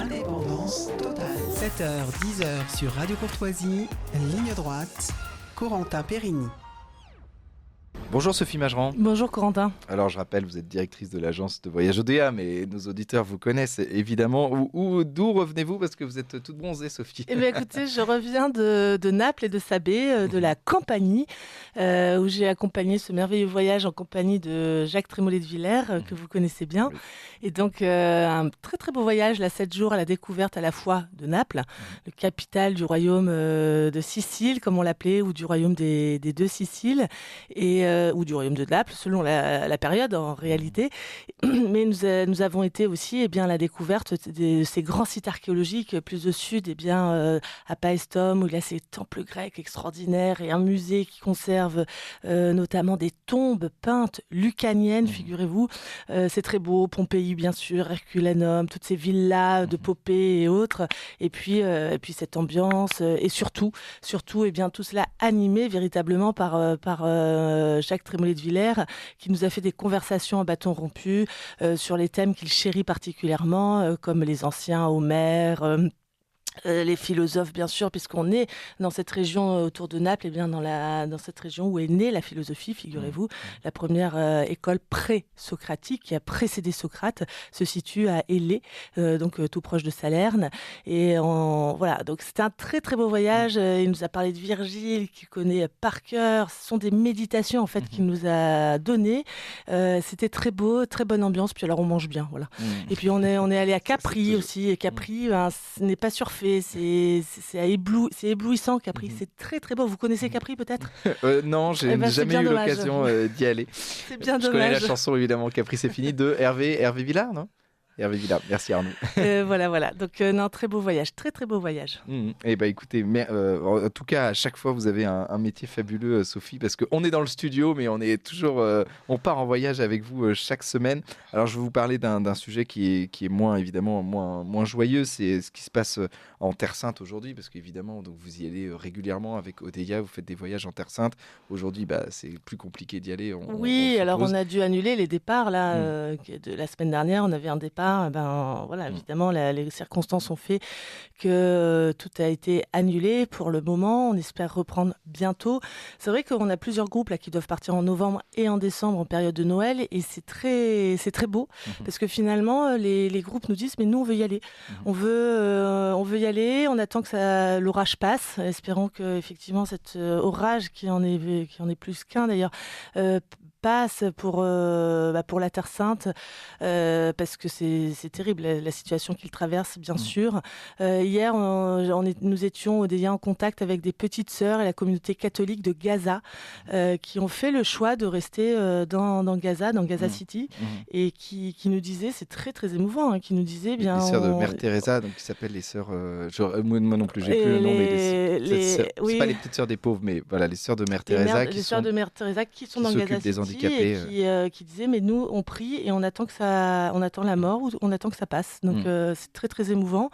Indépendance totale. 7h, 10h sur Radio Courtoisie, ligne droite, Corentin Périni. Bonjour Sophie Mageran. Bonjour Corentin. Alors je rappelle, vous êtes directrice de l'agence de voyage ODEA, mais nos auditeurs vous connaissent évidemment. D'où revenez-vous? Parce que vous êtes toute bronzée, Sophie. Eh bien, écoutez, je reviens de Naples et de Sabé, de la Campanie, où j'ai accompagné ce merveilleux voyage en compagnie de Jacques Trémollet de Villers, que vous connaissez bien. Oui. Et donc, un très très beau voyage, là, 7 jours à la découverte à la fois de Naples, le capitale du royaume de Sicile, comme on l'appelait, ou du royaume des deux Siciles, ou du royaume de Naples, selon la période en réalité. Mais nous avons été aussi à la découverte de ces grands sites archéologiques plus au sud, à Paestum, où il y a ces temples grecs extraordinaires et un musée qui conserve notamment des tombes peintes lucaniennes, figurez-vous. C'est très beau, Pompéi bien sûr, Herculanum, toutes ces villas de Popée et autres. Et puis cette ambiance et surtout tout cela animé véritablement par Jacques Trémollet de Villers, qui nous a fait des conversations à bâton rompu sur les thèmes qu'il chérit particulièrement, comme les anciens, Homère, les philosophes bien sûr, puisqu'on est dans cette région autour de Naples, dans cette région où est née la philosophie, figurez-vous. La première école pré-socratique qui a précédé Socrate se situe à Élée, donc tout proche de Salerne. Et voilà, donc c'était un très très beau voyage. Il nous a parlé de Virgile, qu'il connaît par cœur. Ce sont des méditations en fait qu'il nous a données. C'était très beau, très bonne ambiance. Puis alors on mange bien, voilà. Et puis on est allé à Capri aussi. Et Capri, ce n'est pas surfait. C'est éblouissant, Capri. C'est très très beau. Vous connaissez Capri peut-être? Non, j'ai jamais eu l'occasion d'y aller. C'est bien Je dommage. connais la chanson évidemment, Capri c'est fini, de Hervé Villard, non? Hervé Villard, merci Arnaud. Voilà. Donc, non, très beau voyage, très très beau voyage. Eh ben écoutez, en tout cas, à chaque fois, vous avez un métier fabuleux, Sophie, parce qu'on est dans le studio, mais on est toujours, on part en voyage avec vous chaque semaine. Alors, je vais vous parler d'un sujet qui est moins, évidemment, moins joyeux. C'est ce qui se passe en Terre Sainte aujourd'hui, parce qu'évidemment, donc vous y allez régulièrement avec ODEA, vous faites des voyages en Terre Sainte. Aujourd'hui, c'est plus compliqué d'y aller. Alors on a dû annuler les départs là. De la semaine dernière, on avait un départ. Évidemment, les circonstances ont fait que tout a été annulé pour le moment. On espère reprendre bientôt. C'est vrai qu'on a plusieurs groupes là qui doivent partir en novembre et en décembre en période de Noël, et c'est très beau parce que finalement les groupes nous disent mais nous on veut y aller, on veut y aller. On attend que l'orage passe, espérons que effectivement cet orage qui en est plus qu'un d'ailleurs passe pour la Terre Sainte, parce que c'est terrible la situation qu'ils traversent, bien sûr. Hier, nous étions ODEA en contact avec des petites sœurs et la communauté catholique de Gaza, qui ont fait le choix de rester dans Gaza City, et qui nous disaient, c'est très très émouvant, qui nous disaient les sœurs de Mère Teresa, donc qui s'appellent les sœurs. Moi non plus, j'ai plus le nom, mais c'est pas les petites sœurs des pauvres, mais voilà, les sœurs de Mère Teresa, les sœurs de Mère Teresa qui sont dans Gaza City, et qui disaient mais nous on prie et on attend la mort, ou on attend que ça passe. Donc c'est très très émouvant.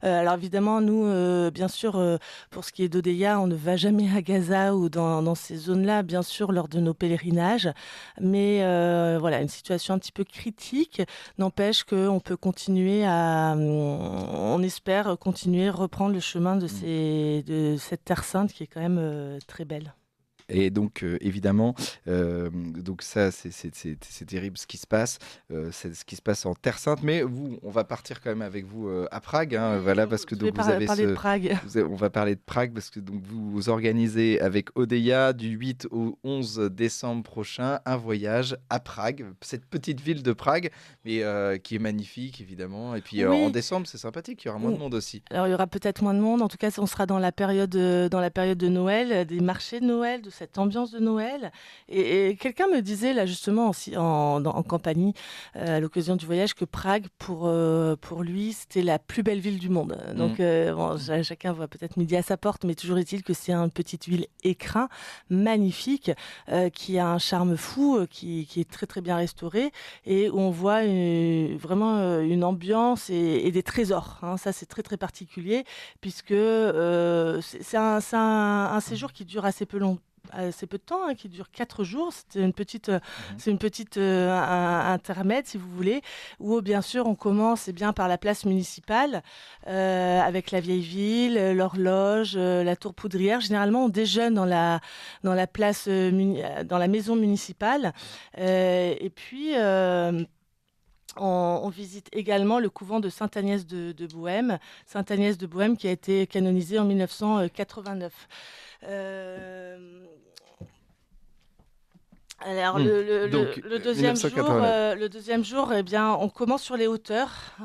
Alors évidemment nous bien sûr pour ce qui est d'ODEA, on ne va jamais à Gaza ou dans ces zones-là, bien sûr, lors de nos pèlerinages, mais voilà, une situation un petit peu critique n'empêche qu'on peut continuer on espère continuer, reprendre le chemin de cette Terre Sainte qui est quand même très belle. Et donc, évidemment, donc ça, c'est terrible ce qui se passe. C'est ce qui se passe en Terre Sainte. Mais on va partir quand même avec vous à Prague. Voilà, parce que donc, de Prague. On va parler de Prague parce que donc, vous organisez avec ODEA du 8 au 11 décembre prochain un voyage à Prague, cette petite ville de Prague, mais qui est magnifique, évidemment. Et puis en décembre, c'est sympathique. Il y aura moins de monde aussi. Alors, il y aura peut-être moins de monde. En tout cas, on sera dans la période de Noël, des marchés de Noël, de cette ambiance de Noël. Et quelqu'un me disait là justement aussi en campagne à l'occasion du voyage que Prague pour lui c'était la plus belle ville du monde. Donc chacun voit peut-être midi à sa porte, mais toujours est-il que c'est une petite ville écrin, magnifique, qui a un charme fou, qui est très très bien restaurée, et où on voit vraiment une ambiance et des trésors. Ça c'est très très particulier puisque c'est un séjour qui dure assez peu assez peu de temps, qui dure 4 jours. C'est une petite intermède, si vous voulez, où bien sûr on commence bien par la place municipale avec la vieille ville, l'horloge, la tour poudrière. Généralement, on déjeune dans la place, dans la maison municipale, et puis. On visite également le couvent de Sainte-Agnès de Bohême. Sainte-Agnès de Bohême qui a été canonisée en 1989. Alors, le deuxième jour, eh bien, on commence sur les hauteurs.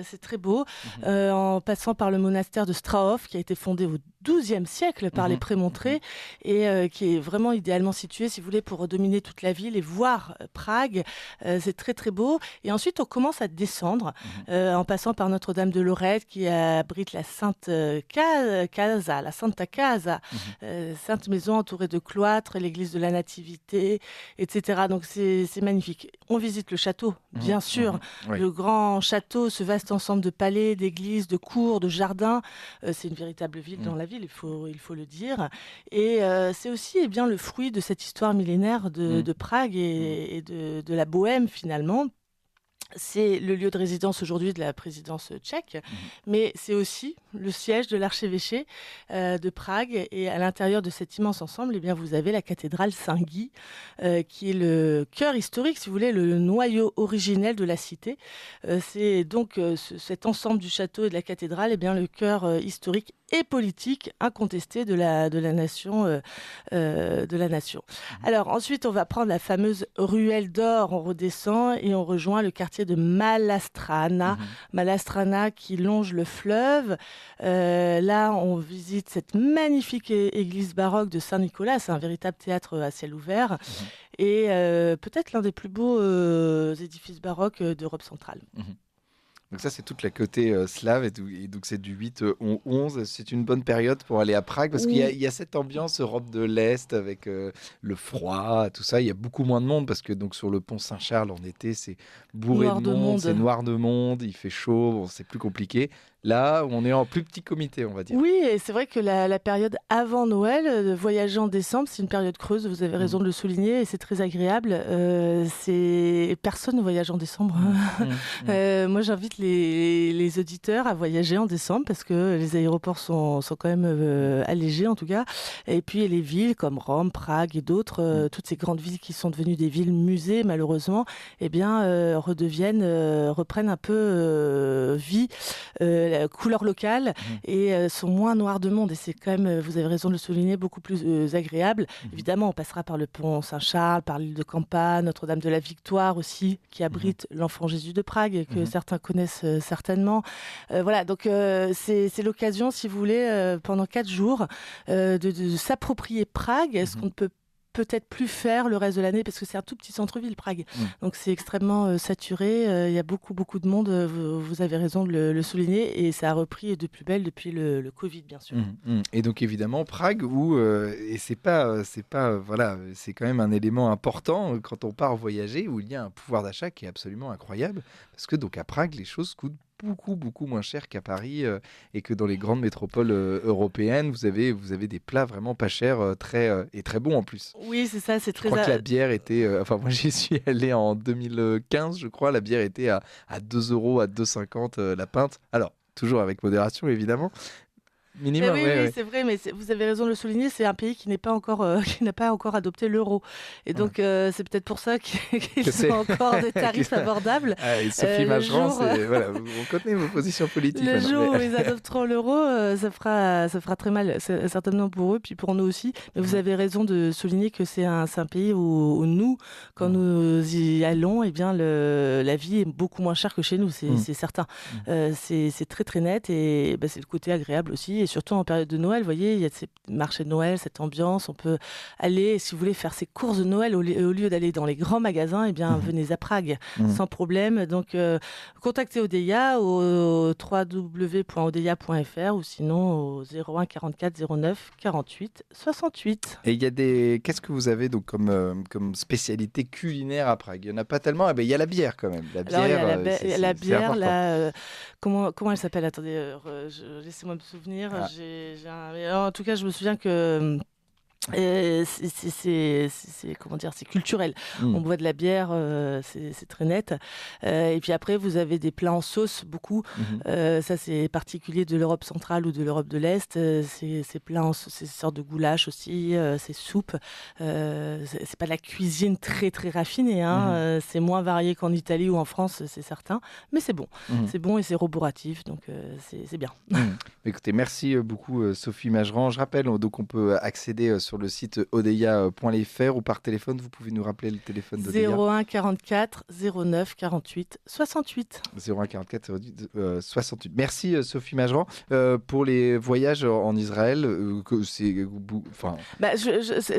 C'est très beau, en passant par le monastère de Strahov, qui a été fondé au XIIe siècle par les Prémontrés et qui est vraiment idéalement situé, si vous voulez, pour dominer toute la ville et voir Prague. C'est très très beau. Et ensuite, on commence à descendre en passant par Notre-Dame de Lorette, qui abrite la Sainte Casa, la Santa Casa, sainte maison entourée de cloîtres, l'église de la Nativité, etc. Donc c'est magnifique. On visite le château, bien sûr. Oui. Le grand château, ce vaste ensemble de palais, d'églises, de cours, de jardins. C'est une véritable ville dans la ville, il faut le dire. Et c'est aussi bien le fruit de cette histoire millénaire de Prague et de la Bohême, finalement. C'est le lieu de résidence aujourd'hui de la présidence tchèque, mais c'est aussi le siège de l'archevêché de Prague. Et à l'intérieur de cet immense ensemble, eh bien, vous avez la cathédrale Saint-Guy, qui est le cœur historique, si vous voulez, le noyau originel de la cité. C'est donc cet ensemble du château et de la cathédrale, eh bien, le cœur historique et politique incontesté de la nation. Alors ensuite, on va prendre la fameuse ruelle d'or, on redescend et on rejoint le quartier de Malastrana. Malastrana qui longe le fleuve. Là, on visite cette magnifique église baroque de Saint-Nicolas. C'est un véritable théâtre à ciel ouvert. Et peut-être l'un des plus beaux édifices baroques d'Europe centrale. Donc ça, c'est toute la côté slave, et donc c'est du 8 au 11. C'est une bonne période pour aller à Prague, parce qu'il y a cette ambiance Europe de l'Est, avec le froid, tout ça. Il y a beaucoup moins de monde, parce que donc, sur le pont Saint-Charles, en été, c'est bourré de monde, c'est noir de monde, il fait chaud, bon, c'est plus compliqué. Là, on est en plus petit comité, on va dire. Oui, et c'est vrai que la période avant Noël, voyager en décembre, c'est une période creuse, vous avez raison de le souligner, et c'est très agréable. Personne ne voyage en décembre. Moi, j'invite les auditeurs à voyager en décembre, parce que les aéroports sont quand même allégés, en tout cas. Et puis, les villes comme Rome, Prague et d'autres, toutes ces grandes villes qui sont devenues des villes musées, malheureusement, eh bien, reprennent un peu vie, la couleur locale, et sont moins noirs de monde. Et c'est quand même, vous avez raison de le souligner, beaucoup plus agréable. Évidemment, on passera par le pont Saint-Charles, par l'île de Campa, Notre-Dame de la Victoire aussi, qui abrite l'enfant Jésus de Prague, que certains connaissent certainement. Voilà, donc c'est l'occasion, si vous voulez, pendant 4 jours, de s'approprier Prague, ce qu'on ne peut peut-être plus faire le reste de l'année, parce que c'est un tout petit centre-ville, Prague. Donc c'est extrêmement saturé, il y a beaucoup de monde, vous avez raison de le souligner, et ça a repris de plus belle depuis le Covid, bien sûr. Et donc évidemment Prague, où et c'est voilà, c'est quand même un élément important quand on part voyager, où il y a un pouvoir d'achat qui est absolument incroyable, parce que donc à Prague, les choses coûtent beaucoup moins cher qu'à Paris, et que dans les grandes métropoles européennes, vous avez des plats vraiment pas chers, et très bons en plus. Oui, c'est ça, c'est très... Je crois que la bière était... moi, j'y suis allé en 2015, je crois. La bière était à 2 €, à 2,50 la pinte. Alors, toujours avec modération, évidemment. Minimum, oui, c'est vrai, mais vous avez raison de le souligner, c'est un pays qui n'a pas encore adopté l'euro. Et donc, c'est peut-être pour ça qu'ils ont encore des tarifs abordables. Et Sophie Mageran, voilà, on connaît vos positions politiques. Le jour où ils adopteront l'euro, ça fera très mal, certainement pour eux, puis pour nous aussi. Mais vous avez raison de souligner que c'est un pays où nous, quand nous y allons, eh bien, la vie est beaucoup moins chère que chez nous, c'est certain. C'est très très net, et c'est le côté agréable aussi. Et surtout en période de Noël, vous voyez, il y a ces marchés de Noël, cette ambiance. On peut aller, si vous voulez, faire ses courses de Noël au lieu d'aller dans les grands magasins, eh bien, venez à Prague, sans problème. Donc, contactez Odeia au www.odeia.fr ou sinon au 01 44 09 48 68. Et il y a qu'est-ce que vous avez donc comme spécialité culinaire à Prague? Il n'y en a pas tellement. Il y a la bière quand même. La bière, comment elle s'appelle? Attendez, laissez-moi me souvenir. En tout cas, je me souviens que Comment dire, c'est culturel. On boit de la bière, c'est très net. Et puis après, vous avez des plats en sauce, beaucoup. Ça, c'est particulier de l'Europe centrale ou de l'Europe de l'Est. Ces plats en sauce, c'est une sorte de goulash aussi, ces soupes. C'est pas de la cuisine très, très raffinée. C'est moins varié qu'en Italie ou en France, c'est certain. Mais c'est bon. C'est bon et c'est rebourratif, donc c'est bien. Écoutez, merci beaucoup Sophie Mageran. Je rappelle, donc on peut accéder sur le site odeya.fr ou par téléphone. Vous pouvez nous rappeler le téléphone d'Odeya. 01 44 09 48 68. 01 44 68. Merci Sophie Mageran. Pour les voyages en Israël,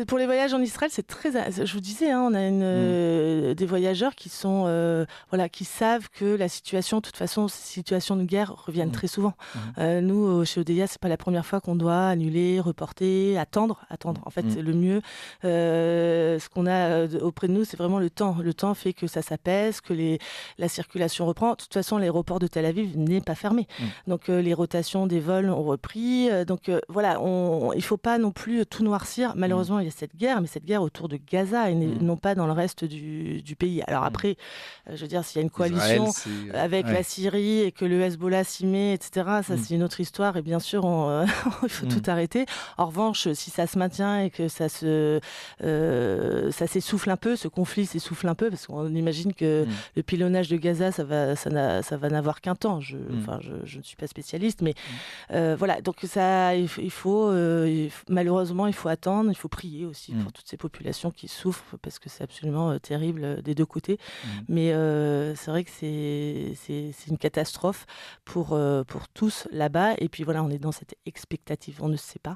pour les voyages en Israël, c'est très. Je vous disais, on a des voyageurs qui sont, qui savent que la situation, de toute façon, ces situations de guerre reviennent très souvent. Nous, chez Odeya, c'est pas la première fois qu'on doit annuler, reporter, attendre. En fait, c'est le mieux. Ce qu'on a auprès de nous, c'est vraiment le temps. Le temps fait que ça s'apaise, que la circulation reprend. De toute façon, l'aéroport de Tel Aviv n'est pas fermé. Donc, les rotations des vols ont repris. Donc, il ne faut pas non plus tout noircir. Malheureusement, il y a cette guerre, mais cette guerre autour de Gaza et non pas dans le reste du pays. Alors après, je veux dire, s'il y a une coalition avec la Syrie et que le Hezbollah s'y met, etc., ça, c'est une autre histoire. Et bien sûr, il faut tout arrêter. En revanche, si ça se maintient et que ça s'essouffle un peu, ce conflit s'essouffle un peu, parce qu'on imagine que le pilonnage de Gaza, ça va n'avoir qu'un temps. Je ne suis pas spécialiste, mais voilà. Donc malheureusement, il faut attendre, il faut prier aussi pour toutes ces populations qui souffrent, parce que c'est absolument terrible des deux côtés. Mais c'est vrai que c'est une catastrophe pour tous là-bas. Et puis voilà, on est dans cette expectative, on ne sait pas.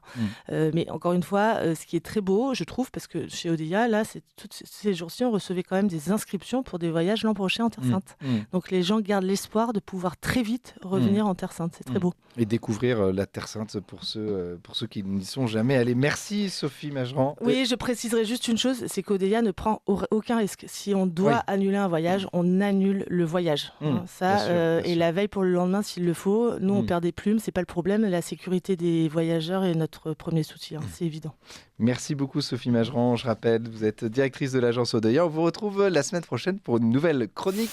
Mais encore une fois, ce qui est très beau, je trouve, parce que chez Odeya, là, tous ces jours-ci, on recevait quand même des inscriptions pour des voyages l'an prochain en Terre Sainte. Donc les gens gardent l'espoir de pouvoir très vite revenir en Terre Sainte. C'est très beau. Et découvrir la Terre Sainte pour ceux qui n'y sont jamais allés. Merci Sophie Mageran. Oui, je préciserai juste une chose, c'est qu'Odeya ne prend aucun risque. Si on doit annuler un voyage, on annule le voyage. Bien sûr. Et la veille pour le lendemain, s'il le faut, nous on perd des plumes, c'est pas le problème. La sécurité des voyageurs est notre premier souci, c'est évident. Merci beaucoup Sophie Mageran. Je rappelle, vous êtes directrice de l'agence Odeya. On vous retrouve la semaine prochaine pour une nouvelle chronique.